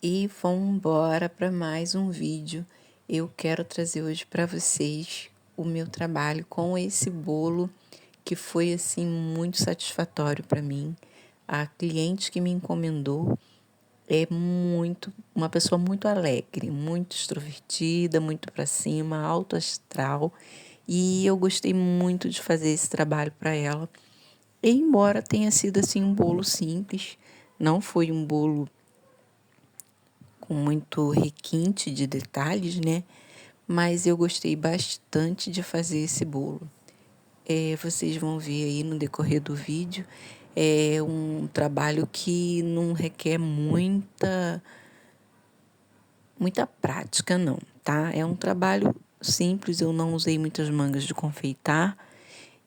E vamos embora para mais um vídeo. Eu quero trazer hoje para vocês o meu trabalho com esse bolo que foi assim muito satisfatório para mim. A cliente que me encomendou é uma pessoa muito alegre, muito extrovertida, muito para cima, alto astral, e eu gostei muito de fazer esse trabalho para ela. E embora tenha sido assim um bolo simples, não foi um bolo com muito requinte de detalhes, né? Mas eu gostei bastante de fazer esse bolo. Vocês vão ver aí no decorrer do vídeo. É um trabalho que não requer muita prática, não, tá? É um trabalho simples, eu não usei muitas mangas de confeitar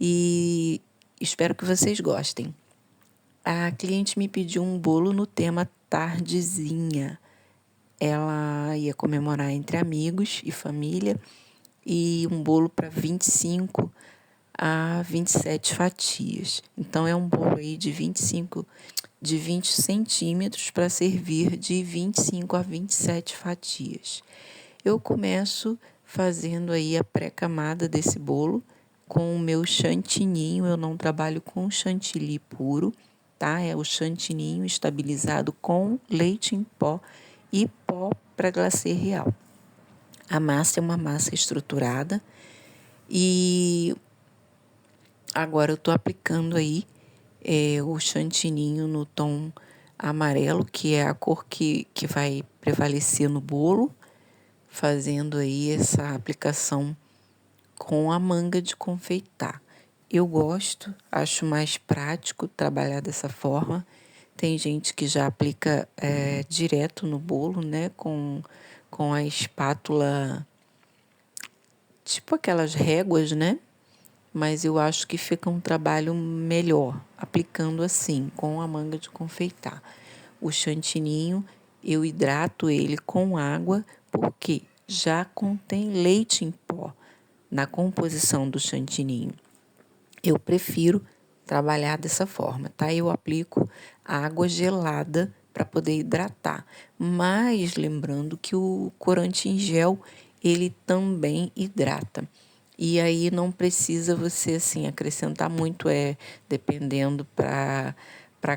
e espero que vocês gostem. A cliente me pediu um bolo no tema tardezinha. Ela ia comemorar entre amigos e família e um bolo para 25 a 27 fatias. Então é um bolo aí de 20 centímetros para servir de 25 a 27 fatias. Eu começo fazendo aí a pré-camada desse bolo com o meu chantininho. Eu não trabalho com chantilly puro, tá? É o chantininho estabilizado com leite em pó e pó para glacê real. A massa é uma massa estruturada e agora eu estou aplicando aí o chantininho no tom amarelo, que é a cor que vai prevalecer no bolo, fazendo aí essa aplicação com a manga de confeitar. Eu gosto, acho mais prático trabalhar dessa forma. Tem gente que já aplica direto no bolo, né, com a espátula, tipo aquelas réguas, né? Mas eu acho que fica um trabalho melhor aplicando assim, com a manga de confeitar. O chantininho, eu hidrato ele com água, porque já contém leite em pó na composição do chantininho. Eu prefiro trabalhar dessa forma, tá? Eu aplico água gelada para poder hidratar, mas lembrando que o corante em gel, ele também hidrata. E aí não precisa você assim acrescentar muito, dependendo para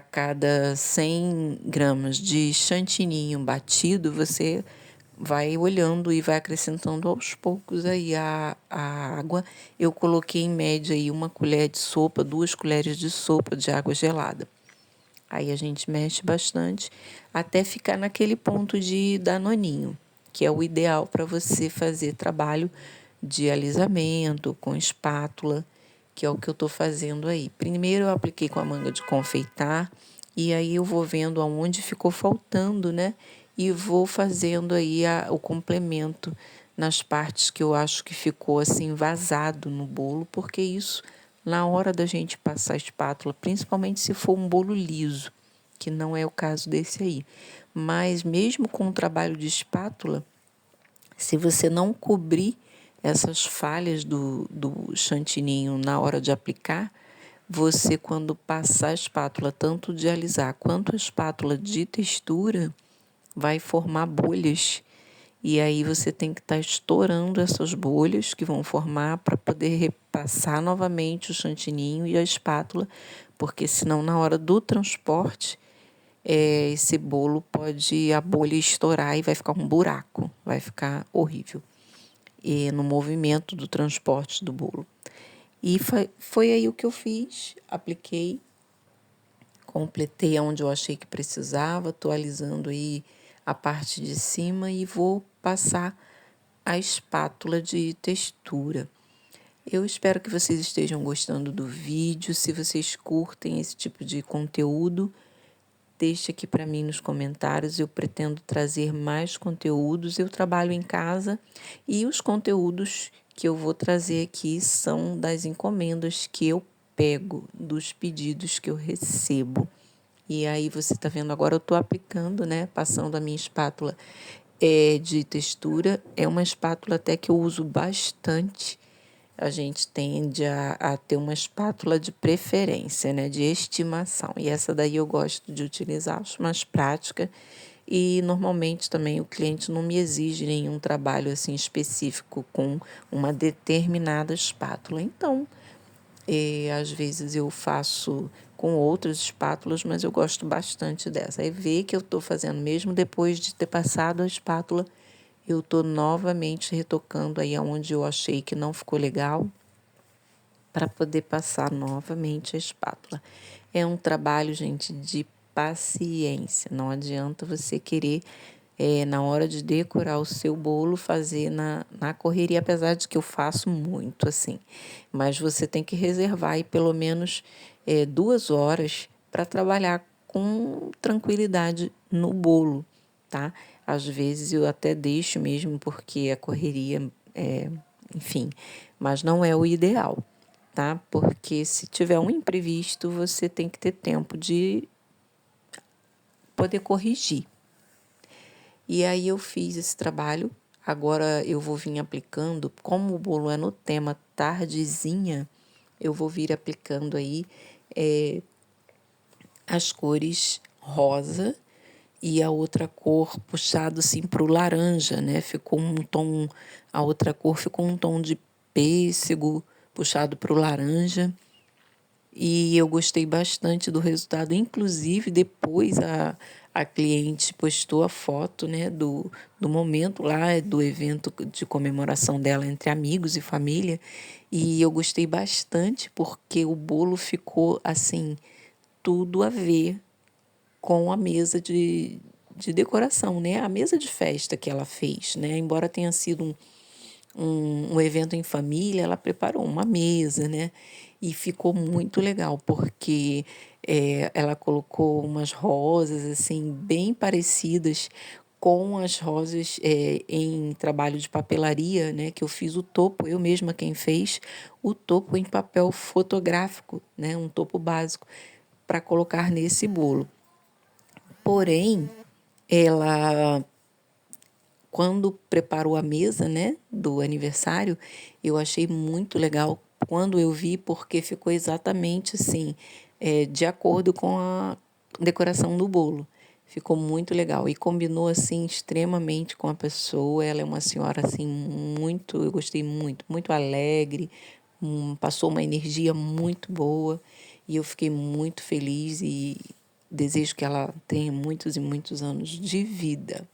cada 100 gramas de chantininho batido, você vai olhando e vai acrescentando aos poucos aí a água. Eu coloquei em média aí 1 colher de sopa, 2 colheres de sopa de água gelada. Aí a gente mexe bastante até ficar naquele ponto de danoninho, que é o ideal para você fazer trabalho de alisamento com espátula, que é o que eu estou fazendo aí. Primeiro eu apliquei com a manga de confeitar e aí eu vou vendo aonde ficou faltando, né? E vou fazendo aí o complemento nas partes que eu acho que ficou assim vazado no bolo, porque isso na hora da gente passar a espátula, principalmente se for um bolo liso, que não é o caso desse aí. Mas mesmo com o trabalho de espátula, se você não cobrir essas falhas do chantininho na hora de aplicar, você, quando passar a espátula, tanto de alisar quanto a espátula de textura, vai formar bolhas. E aí você tem que estar estourando essas bolhas que vão formar para poder repassar novamente o chantininho e a espátula, porque senão na hora do transporte esse bolo pode a bolha estourar e vai ficar um buraco, vai ficar horrível no movimento do transporte do bolo. E foi aí o que eu fiz, apliquei, completei onde eu achei que precisava, estou alisando aí a parte de cima e vou passar a espátula de textura. Eu espero que vocês estejam gostando do vídeo. Se vocês curtem esse tipo de conteúdo, deixe aqui para mim nos comentários. Eu pretendo trazer mais conteúdos. Eu trabalho em casa e os conteúdos que eu vou trazer aqui são das encomendas que eu pego, dos pedidos que eu recebo. E aí você está vendo agora, eu estou aplicando, né? Passando a minha espátula de textura. É uma espátula até que eu uso bastante. A gente tende a ter uma espátula de preferência, né? De estimação. E essa daí eu gosto de utilizar, acho mais prática. e normalmente também o cliente não me exige nenhum trabalho assim específico com uma determinada espátula. Então, às vezes eu faço com outras espátulas, mas eu gosto bastante dessa. Aí vê que eu estou fazendo, mesmo depois de ter passado a espátula, eu estou novamente retocando aí onde eu achei que não ficou legal, para poder passar novamente a espátula. É um trabalho, gente, de paciência. Não adianta você querer, na hora de decorar o seu bolo, fazer na correria, apesar de que eu faço muito assim. Mas você tem que reservar aí pelo menos 2 horas para trabalhar com tranquilidade no bolo, tá? Às vezes eu até deixo mesmo porque a correria, enfim, mas não é o ideal, tá? Porque se tiver um imprevisto, você tem que ter tempo de poder corrigir. E aí eu fiz esse trabalho, agora eu vou vir aplicando, como o bolo é no tema tardezinha, eu vou vir aplicando aí as cores rosa e a outra cor puxado assim para o laranja, né? Ficou um tom, a outra cor ficou um tom de pêssego puxado para o laranja. E eu gostei bastante do resultado. Inclusive, depois a cliente postou a foto, né, do momento lá, do evento de comemoração dela entre amigos e família. E eu gostei bastante porque o bolo ficou, assim, tudo a ver com a mesa de decoração, né? A mesa de festa que ela fez, né? Embora tenha sido um evento em família, ela preparou uma mesa, né? E ficou muito legal, porque ela colocou umas rosas, assim, bem parecidas com as rosas em trabalho de papelaria, né? Que eu fiz o topo, eu mesma quem fez, o topo em papel fotográfico, né? Um topo básico, para colocar nesse bolo. Porém, ela quando preparou a mesa, né, do aniversário, eu achei muito legal quando eu vi, porque ficou exatamente assim, de acordo com a decoração do bolo. Ficou muito legal e combinou assim extremamente com a pessoa. Ela é uma senhora assim muito, eu gostei muito, muito alegre, passou uma energia muito boa e eu fiquei muito feliz e desejo que ela tenha muitos e muitos anos de vida.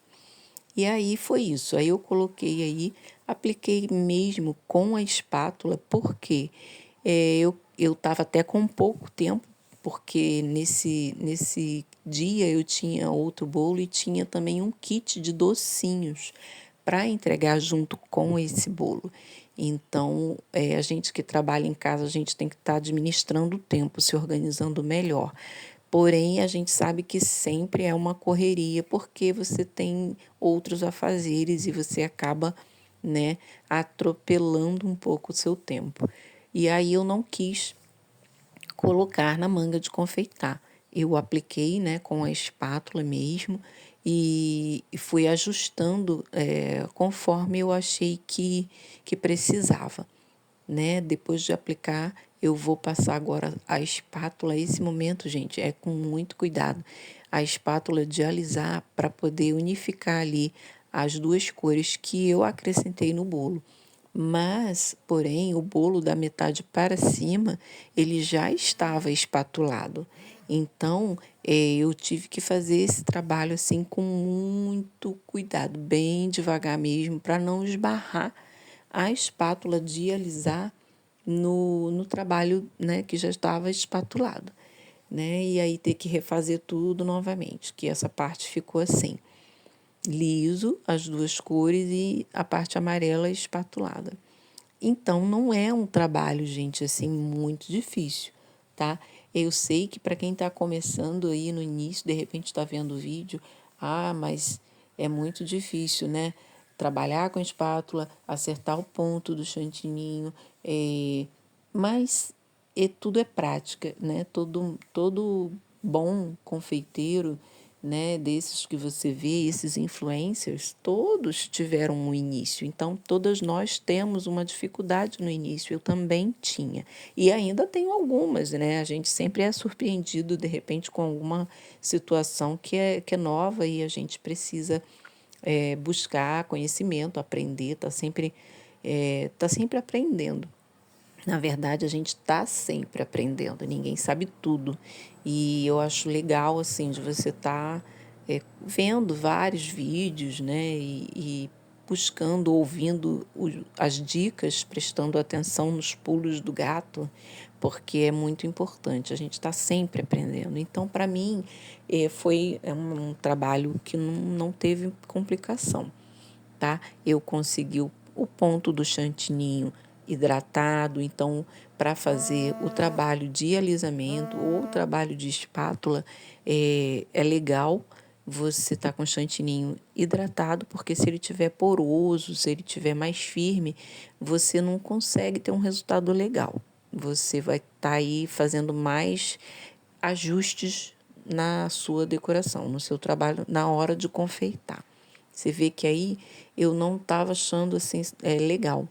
E aí foi isso. Aí eu coloquei aí, apliquei mesmo com a espátula, porque eu estava até com pouco tempo, porque nesse dia eu tinha outro bolo e tinha também um kit de docinhos para entregar junto com esse bolo. Então, a gente que trabalha em casa, a gente tem que estar administrando o tempo, se organizando melhor. Porém, a gente sabe que sempre é uma correria, porque você tem outros afazeres e você acaba, né, atropelando um pouco o seu tempo. E aí eu não quis colocar na manga de confeitar. Eu apliquei, né, com a espátula mesmo e fui ajustando conforme eu achei que precisava, né? Depois de aplicar, eu vou passar agora a espátula. Esse momento, gente, é com muito cuidado. A espátula de alisar para poder unificar ali as duas cores que eu acrescentei no bolo. Mas, porém, o bolo da metade para cima, ele já estava espatulado. Então, eu tive que fazer esse trabalho assim com muito cuidado, bem devagar mesmo, para não esbarrar a espátula de alisar no trabalho, né, que já estava espatulado, né? E aí ter que refazer tudo novamente, que essa parte ficou assim, liso, as duas cores e a parte amarela espatulada. Então, não é um trabalho, gente, assim, muito difícil, tá? Eu sei que para quem está começando aí no início, de repente está vendo o vídeo, mas é muito difícil, né? Trabalhar com espátula, acertar o ponto do chantininho, mas tudo é prática, né? Todo bom confeiteiro né, desses que você vê, esses influencers, todos tiveram um início. Então, todas nós temos uma dificuldade no início. Eu também tinha. E ainda tenho algumas, né? A gente sempre é surpreendido, de repente, com alguma situação que é nova e a gente precisa buscar conhecimento, aprender, tá sempre aprendendo. Na verdade, a gente está sempre aprendendo, ninguém sabe tudo. E eu acho legal, assim, de você estar vendo vários vídeos, né? E buscando, ouvindo as dicas, prestando atenção nos pulos do gato, porque é muito importante, a gente está sempre aprendendo. Então, para mim, foi um trabalho que não teve complicação, tá? Eu consegui o ponto do chantininho hidratado, então para fazer o trabalho de alisamento ou o trabalho de espátula é legal você tá com o chantininho hidratado, porque se ele tiver poroso, se ele tiver mais firme, você não consegue ter um resultado legal. Você vai estar aí fazendo mais ajustes na sua decoração, no seu trabalho, na hora de confeitar. Você vê que aí eu não estava achando assim legal.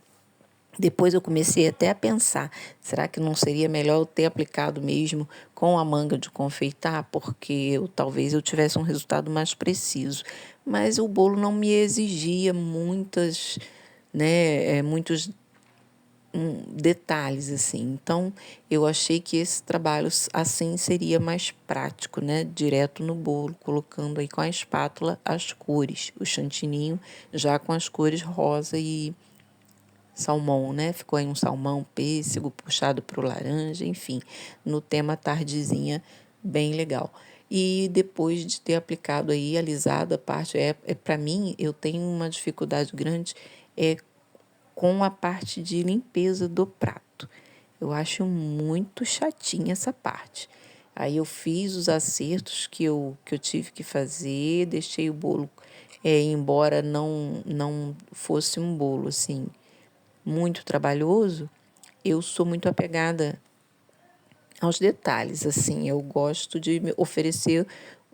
Depois eu comecei até a pensar, será que não seria melhor eu ter aplicado mesmo com a manga de confeitar, porque talvez eu tivesse um resultado mais preciso. Mas o bolo não me exigia muitos detalhes assim. Então, eu achei que esse trabalho assim seria mais prático, né? Direto no bolo, colocando aí com a espátula as cores, o chantininho já com as cores rosa e salmão, né? Ficou aí um salmão, pêssego puxado para o laranja, enfim, no tema tardezinha, bem legal. E depois de ter aplicado aí, alisado a parte, para mim, eu tenho uma dificuldade grande com a parte de limpeza do prato. Eu acho muito chatinha essa parte. Aí eu fiz os acertos que eu tive que fazer, deixei o bolo, embora não fosse um bolo assim muito trabalhoso, eu sou muito apegada aos detalhes, assim, eu gosto de me oferecer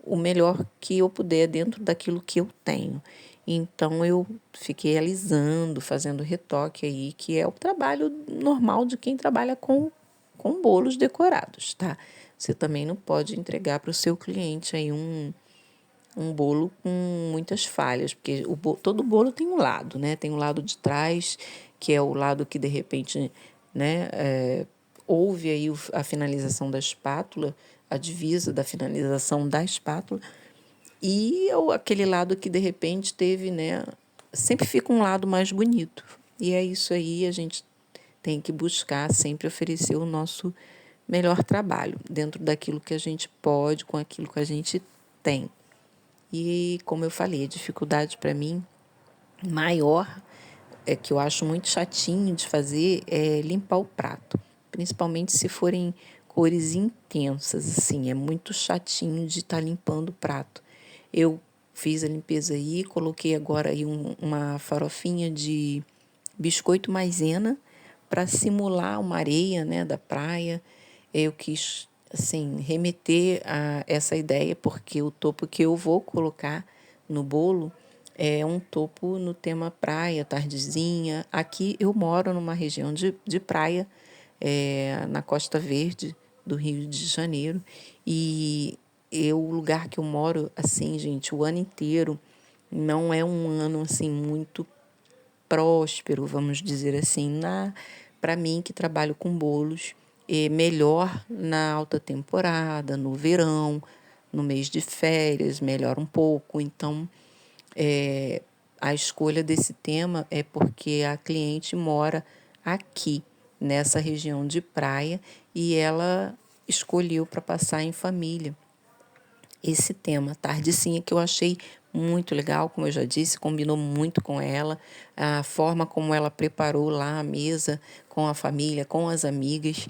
o melhor que eu puder dentro daquilo que eu tenho. Então eu fiquei alisando, fazendo retoque aí, que é o trabalho normal de quem trabalha com bolos decorados, tá? Você também não pode entregar para o seu cliente aí um bolo com muitas falhas, porque todo bolo tem um lado, né? Tem um lado de trás, que é o lado que de repente, né, houve aí a finalização da espátula, a divisa da finalização da espátula, e aquele lado que de repente teve, né? Sempre fica um lado mais bonito. E é isso aí, a gente tem que buscar sempre oferecer o nosso melhor trabalho, dentro daquilo que a gente pode, com aquilo que a gente tem. E, como eu falei, a dificuldade para mim maior, que eu acho muito chatinho de fazer, é limpar o prato. Principalmente se forem cores intensas, assim, é muito chatinho de estar limpando o prato. Eu fiz a limpeza aí, coloquei agora aí uma farofinha de biscoito maisena para simular uma areia, né, da praia. Eu quis, assim, remeter a essa ideia, porque o topo que eu vou colocar no bolo é um topo no tema praia, tardezinha. Aqui eu moro numa região de praia, na Costa Verde do Rio de Janeiro. E o lugar que eu moro, assim, gente, o ano inteiro, não é um ano, assim, muito próspero, vamos dizer assim, para mim que trabalho com bolos, melhor na alta temporada, no verão, no mês de férias, melhora um pouco. Então, a escolha desse tema é porque a cliente mora aqui, nessa região de praia, e ela escolheu para passar em família esse tema, Tardecinha, que eu achei muito legal, como eu já disse, combinou muito com ela, a forma como ela preparou lá a mesa com a família, com as amigas,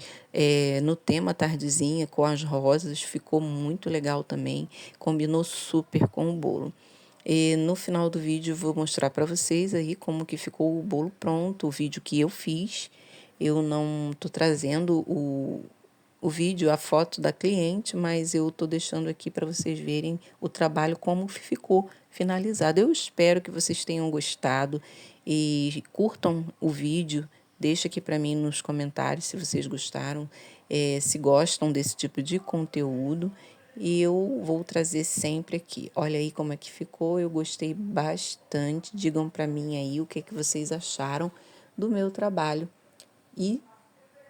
no tema Tardezinha, com as rosas, ficou muito legal também, combinou super com o bolo. E no final do vídeo eu vou mostrar para vocês aí como que ficou o bolo pronto, o vídeo que eu fiz. Eu não estou trazendo o vídeo, a foto da cliente, mas eu estou deixando aqui para vocês verem o trabalho como ficou finalizado. Eu espero que vocês tenham gostado e curtam o vídeo. Deixa aqui para mim nos comentários se vocês gostaram, se gostam desse tipo de conteúdo. E eu vou trazer sempre aqui. Olha aí como é que ficou. Eu gostei bastante. Digam para mim aí o que é que vocês acharam do meu trabalho. E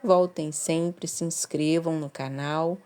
voltem sempre, se inscrevam no canal